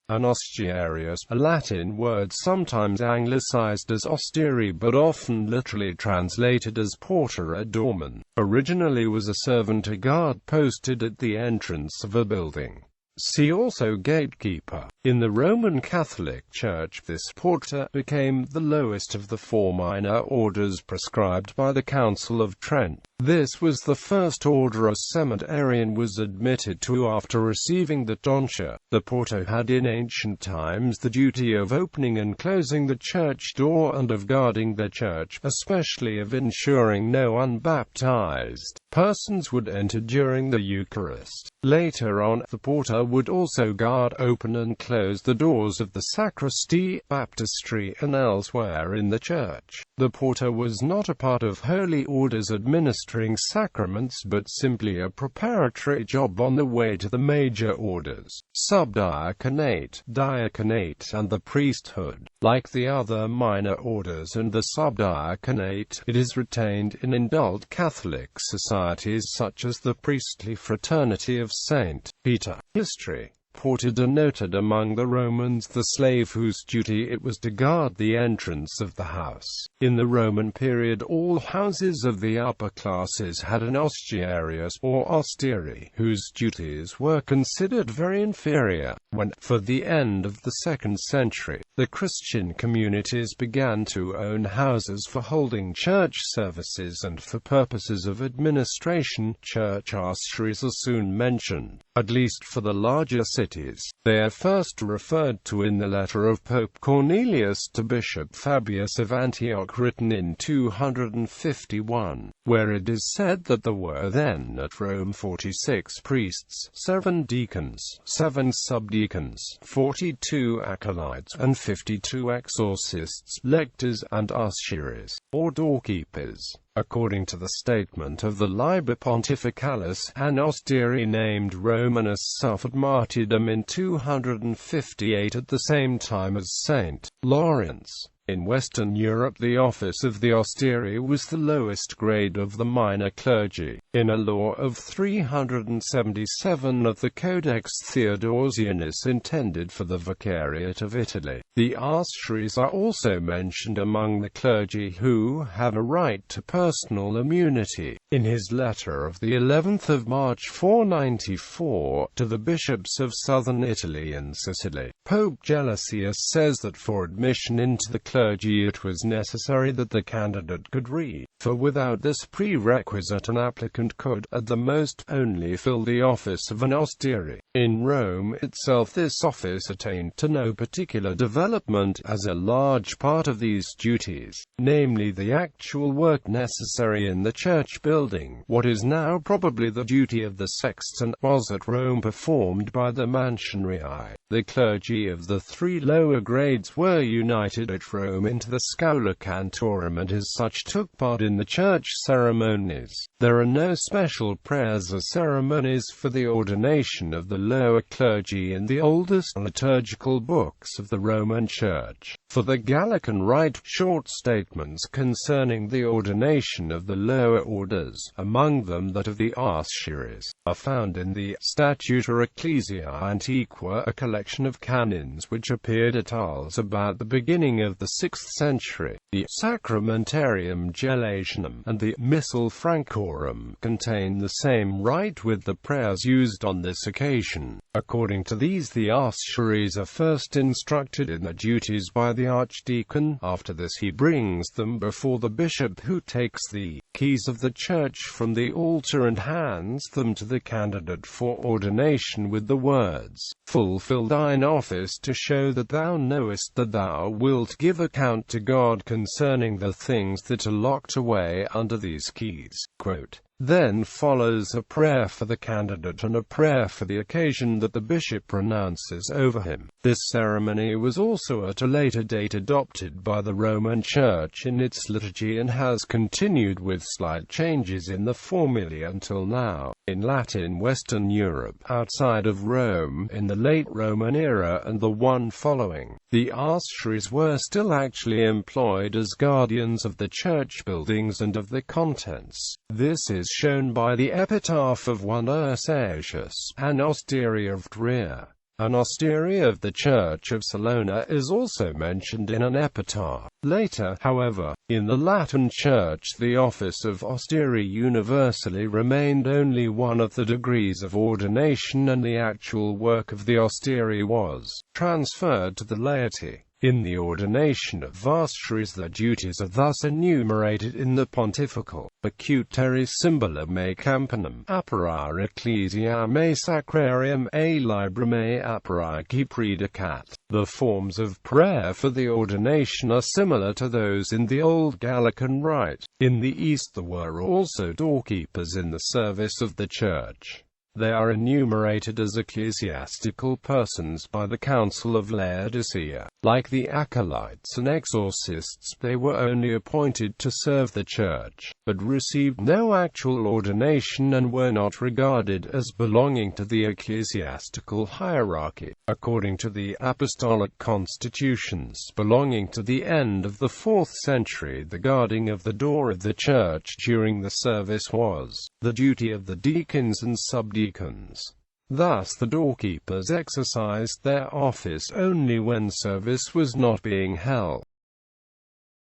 An ostiarius, a Latin word sometimes anglicized as ostiary but often literally translated as porter or doorman, originally was a servant or guard posted at the entrance of a building. See also gatekeeper. In the Roman Catholic Church, this porter became the lowest of the four minor orders prescribed by the Council of Trent. This was the first order a seminarian was admitted to after receiving the tonsure. The porter had in ancient times the duty of opening and closing the church door and of guarding the church, especially of ensuring no unbaptized persons would enter during the Eucharist. Later on, the porter would also guard, open and close the doors of the sacristy, baptistry and elsewhere in the church. The porter was not a part of holy orders administering sacraments but simply a preparatory job on the way to the major orders, subdiaconate, diaconate and the priesthood. Like the other minor orders and the subdiaconate, it is retained in adult Catholic societies such as the priestly fraternity of St. Peter. History. Porter denoted among the Romans the slave whose duty it was to guard the entrance of the house. In the Roman period, all houses of the upper classes had an ostiarius or ostiary, whose duties were considered very inferior. When, for the end of the 2nd century, the Christian communities began to own houses for holding church services and for purposes of administration, church ostiaries are soon mentioned, at least for the larger cities. They are first referred to in the letter of Pope Cornelius to Bishop Fabius of Antioch written in 251, where it is said that there were then at Rome 46 priests, 7 deacons, 7 subdeacons, 42 acolytes, and 52 exorcists, lectors, and ostiaries, or doorkeepers. According to the statement of the Liber Pontificalis, an ostiary named Romanus suffered martyrdom in 258 at the same time as St. Lawrence. In Western Europe, the office of the ostiary was the lowest grade of the minor clergy. In a law of 377 of the Codex Theodosianus intended for the Vicariate of Italy, the ostiaries are also mentioned among the clergy who have a right to personal immunity. In his letter of the 11th of March 494 to the bishops of southern Italy and Sicily, Pope Gelasius says that for admission into the clergy it was necessary that the candidate could read, for without this prerequisite an applicant could, at the most, only fill the office of an ostiary. In Rome itself this office attained to no particular development, as a large part of these duties, namely the actual work necessary in the church building, what is now probably the duty of the sexton, was at Rome performed by the mansionarii. The clergy of the 3 lower grades were united at Rome into the Schola Cantorum and as such took part in the church ceremonies. There are no special prayers or ceremonies for the ordination of the lower clergy in the oldest liturgical books of the Roman Church. For the Gallican Rite, short statements concerning the ordination of the lower orders, among them that of the ostiaries, are found in the Statuta Ecclesiae Antiqua, a collection of canons which appeared at Arles about the beginning of the 6th century. The Sacramentarium Gelasianum and the Missal Francorum contain the same rite with the prayers used on this occasion. According to these, the ostiaries are first instructed in their duties by the archdeacon. After this he brings them before the bishop, who takes the keys of the church from the altar and hands them to the candidate for ordination with the words, "Fulfill thine office to show that thou knowest that thou wilt give account to God concerning the things that are locked away under these keys." Then follows a prayer for the candidate and a prayer for the occasion that the bishop pronounces over him. This ceremony was also at a later date adopted by the Roman Church in its liturgy and has continued with slight changes in the formulae until now. In Latin Western Europe, outside of Rome, in the late Roman era and the one following, the ostiaries were still actually employed as guardians of the church buildings and of the contents. This is shown by the epitaph of one Ostiarius, an ostiary of Trier. An ostiary of the Church of Salona is also mentioned in an epitaph. Later, however, in the Latin Church the office of ostiary universally remained only one of the degrees of ordination, and the actual work of the ostiary was transferred to the laity. In the ordination of ostiaries the duties are thus enumerated in the pontifical Locutere Symbole me Campanum, Apparare Ecclesiae me Sacrarium, a Librum me Apparare qui Predicat. The forms of prayer for the ordination are similar to those in the Old Gallican Rite. In the East there were also doorkeepers in the service of the Church. They are enumerated as ecclesiastical persons by the Council of Laodicea. Like the acolytes and exorcists, they were only appointed to serve the Church, but received no actual ordination and were not regarded as belonging to the ecclesiastical hierarchy. According to the apostolic constitutions belonging to the end of the 4th century, the guarding of the door of the church during the service was the duty of the deacons and subdeacons. Thus the doorkeepers exercised their office only when service was not being held.